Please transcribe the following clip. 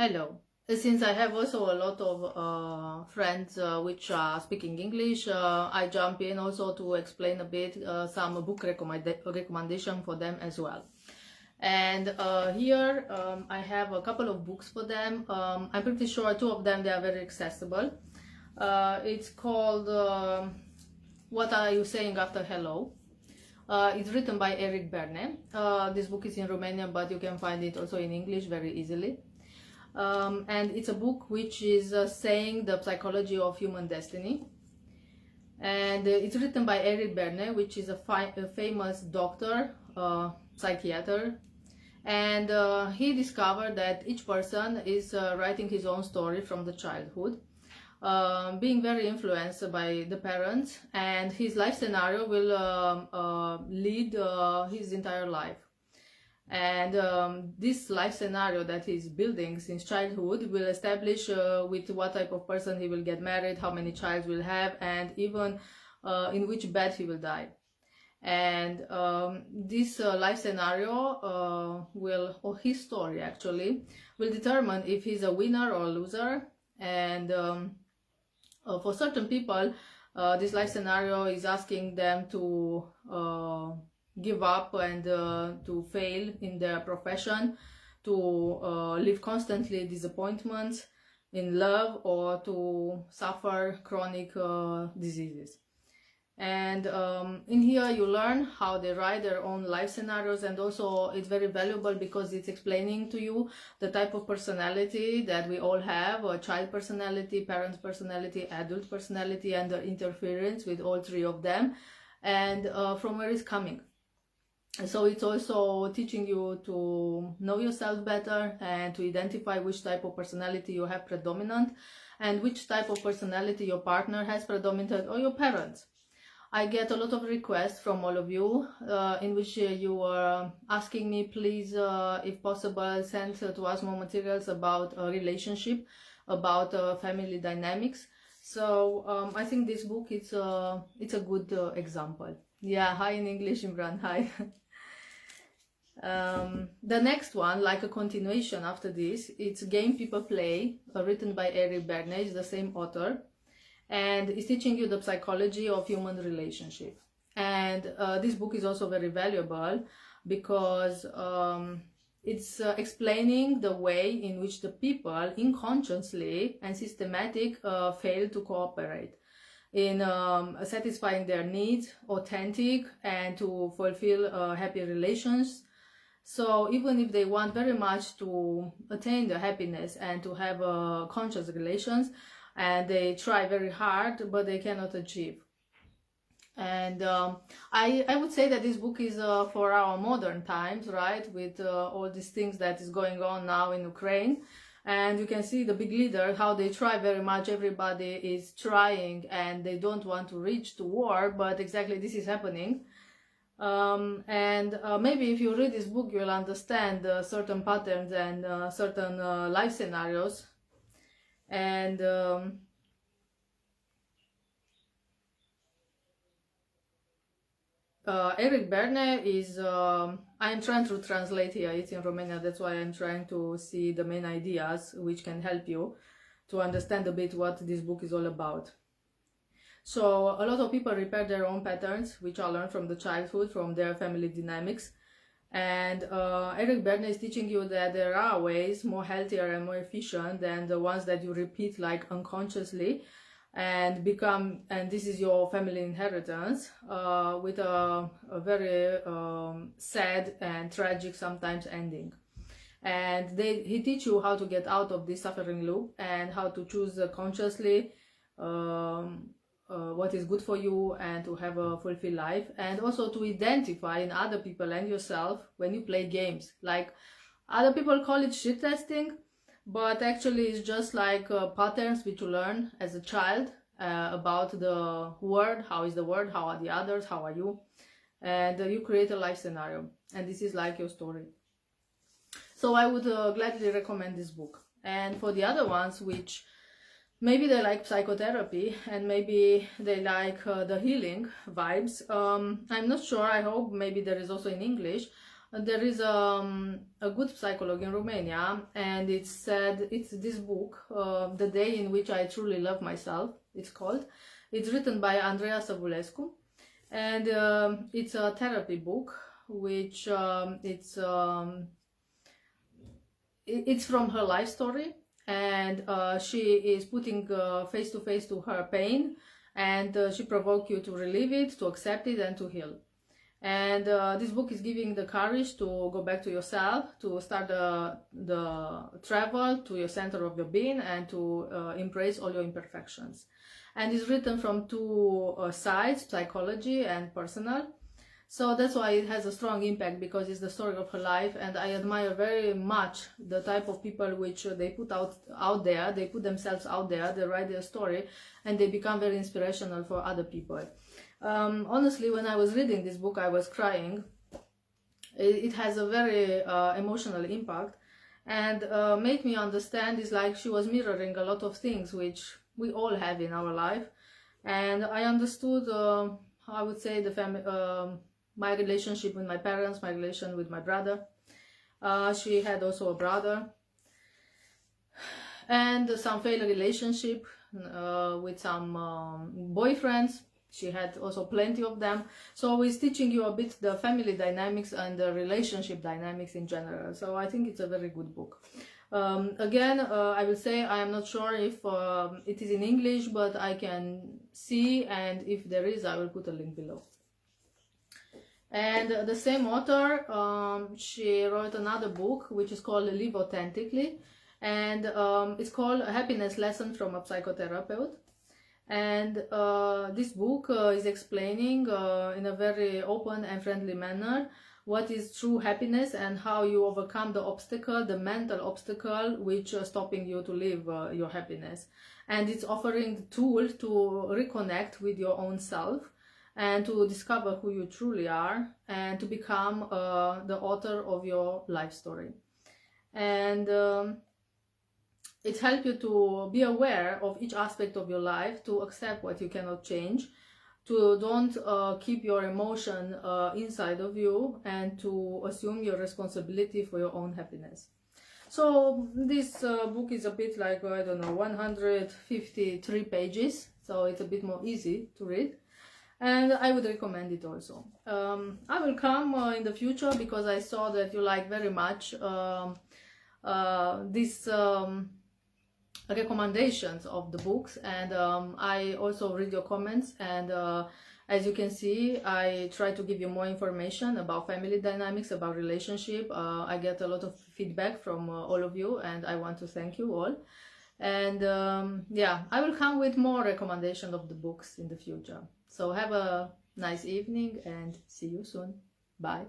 Hello. Since I have also a lot of friends which are speaking English, I jump in also to explain a bit some book recommendation for them as well. And here I have a couple of books for them. I'm pretty sure two of them they are very accessible. It's called What Are You Saying After Hello? It's written by Eric Berne. This book is in Romanian, but you can find it also in English very easily. And it's a book which is saying the psychology of human destiny. And it's written by Eric Berne, which is a famous doctor, psychiater. And he discovered that each person is writing his own story from the childhood, being very influenced by the parents, and his life scenario will lead his entire life. And this life scenario that he's building since childhood will establish with what type of person he will get married, how many children will have, and even in which bed he will die. And this life scenario or his story actually, will determine if he's a winner or a loser. And for certain people, this life scenario is asking them to give up and to fail in their profession, to live constantly disappointments in love, or to suffer chronic diseases. And in here you learn how they write their own life scenarios, and also it's very valuable because it's explaining to you the type of personality that we all have: a child personality, parent personality, adult personality, and the interference with all three of them, and from where it's coming. So it's also teaching you to know yourself better and to identify which type of personality you have predominant, and which type of personality your partner has predominant, or your parents. I get a lot of requests from all of you in which you are asking me, please, if possible, send to us more materials about a relationship, about family dynamics. So I think this book it's a good example. Yeah, hi in English, Imran, hi. The next one, like a continuation after this, it's Game People Play, written by Eric Berne, is the same author, and it's teaching you the psychology of human relationship. And this book is also very valuable because it's explaining the way in which the people unconsciously and systematic fail to cooperate in satisfying their needs, authentic, and to fulfill happy relations. So even if they want very much to attain the happiness and to have conscious relations, and they try very hard, but they cannot achieve. And I would say that this book is for our modern times, right, with all these things that is going on now in Ukraine. And you can see the big leader, how they try very much, everybody is trying, and they don't want to reach to war, but exactly this is happening. And maybe if you read this book, you'll understand certain patterns and certain life scenarios. And Eric Berne is, I'm trying to translate here, it's in Romania, that's why I'm trying to see the main ideas which can help you to understand a bit what this book is all about. So a lot of people repair their own patterns, which are learned from the childhood, from their family dynamics. And Eric Berne is teaching you that there are ways more healthier and more efficient than the ones that you repeat like unconsciously and this is your family inheritance, with a very sad and tragic sometimes ending. And he teach you how to get out of this suffering loop and how to choose consciously what is good for you, and to have a fulfilled life, and also to identify in other people and yourself when you play games. Like, other people call it shit testing, but actually it's just like patterns which you learn as a child about the world. How is the world? How are the others? How are you? And you create a life scenario, and this is like your story. So I would gladly recommend this book. And for the other ones which maybe they like psychotherapy and maybe they like the healing vibes, I'm not sure, I hope maybe there is also in English, There is a good psychologue in Romania, and it said it's this book, The Day in Which I Truly Love Myself, it's called. It's written by Andreea Săvulescu, and it's a therapy book, which it's from her life story, and she is putting face to face to her pain, and she provokes you to relieve it, to accept it, and to heal. And this book is giving the courage to go back to yourself, to start the travel to your center of your being, and to embrace all your imperfections. And it's written from two sides, psychology and personal. So that's why it has a strong impact, because it's the story of her life, and I admire very much the type of people which they put out there, they put themselves out there, they write their story, and they become very inspirational for other people. Honestly, when I was reading this book, I was crying. It has a very emotional impact, and made me understand it's like she was mirroring a lot of things which we all have in our life. And I understood, I would say, the family, my relationship with my parents, my relation with my brother. She had also a brother, and some failed relationship with some boyfriends. She had also plenty of them. So it's teaching you a bit the family dynamics and the relationship dynamics in general. So I think it's a very good book. Again, I will say I am not sure if it is in English, but I can see, and if there is, I will put a link below. And the same author, she wrote another book which is called Live Authentically, and it's called A Happiness Lesson from a Psychotherapist. And this book is explaining in a very open and friendly manner what is true happiness and how you overcome the obstacle, the mental obstacle, which is stopping you to live your happiness. And it's offering the tool to reconnect with your own self and to discover who you truly are, and to become the author of your life story. And it helps you to be aware of each aspect of your life, to accept what you cannot change, to don't keep your emotion inside of you, and to assume your responsibility for your own happiness. So this book is a bit like, I don't know, 153 pages, so it's a bit more easy to read, and I would recommend it also. I will come in the future, because I saw that you like very much this recommendations of the books, and I also read your comments, and as you can see, I try to give you more information about family dynamics, about relationship. I get a lot of feedback from all of you, and I want to thank you all. And yeah, I will come with more recommendations of the books in the future. So have a nice evening, and see you soon. Bye.